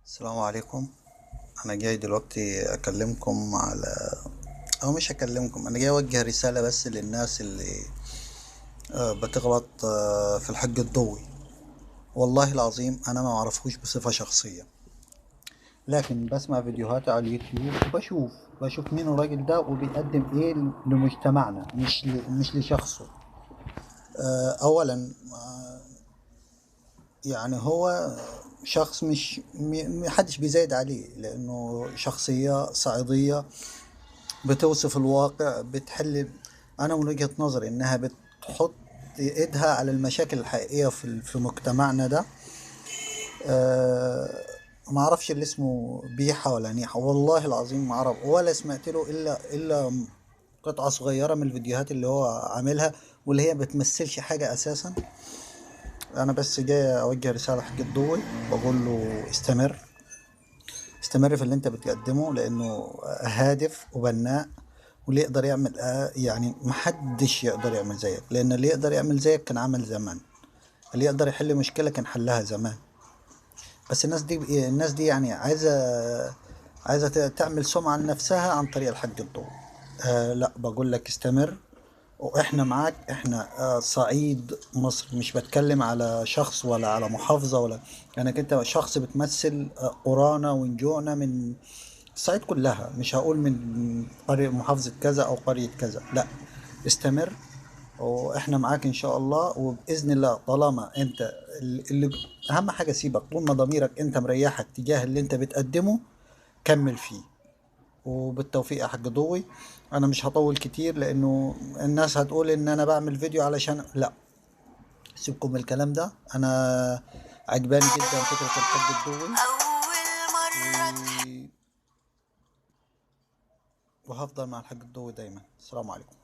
السلام عليكم. انا جاي دلوقتي اكلمكم او مش اكلمكم، انا جاي اوجه رسالة بس للناس اللي بتغلط في الحق الضوئي. والله العظيم انا ما اعرفوش بصفة شخصية، لكن بسمع فيديوهات على اليوتيوب وبشوف مين الراجل ده وبيقدم ايه لمجتمعنا، مش لشخصه. اولا يعني هو شخص مش محدش بيزايد عليه، لانه شخصية صعيدية بتوصف الواقع، بتحل. انا من وجهة نظري انها بتحط ايدها على المشاكل الحقيقية في مجتمعنا ده. أه ما اعرفش اللي اسمه بيحة ولا نيحة، والله العظيم ما اعرف ولا سمعت له الا قطعة صغيرة من الفيديوهات اللي هو عاملها، واللي هي بتمثلش حاجة اساسا. انا بس جاي اوجه رسالة حق الضوء، بقول له استمر في اللي انت بتقدمه، لانه هادف وبناء. واللي يقدر يعمل يعني محدش يقدر يعمل زيك، لان اللي يقدر يعمل زيك كان عمل زمان. اللي يقدر يحل مشكلة كان حلها زمان. بس الناس دي يعني عايزة تعمل سمعة لنفسها عن طريق الحق الضوء. لا، بقول لك استمر، واحنا معاك. احنا صعيد مصر، مش بتكلم على شخص ولا على محافظة ولا. يعني انت شخص بتمثل قرانا ونجوعنا من الصعيد كلها، مش هقول من قرية محافظة كذا او قرية كذا، لا. استمر، واحنا معاك ان شاء الله. وباذن الله طالما انت اللي اهم حاجة سيبك، طول ما ضميرك انت مريحك تجاه اللي انت بتقدمه كمل فيه. وبالتوفيق يا حاج ضوي. انا مش هطول كتير، لانه الناس هتقول ان انا بعمل فيديو علشان لا. سيبكم من الكلام ده. انا عجباني جدا فكرة الحاج الضوي و... وهفضل مع الحاج الضوي دايما. السلام عليكم.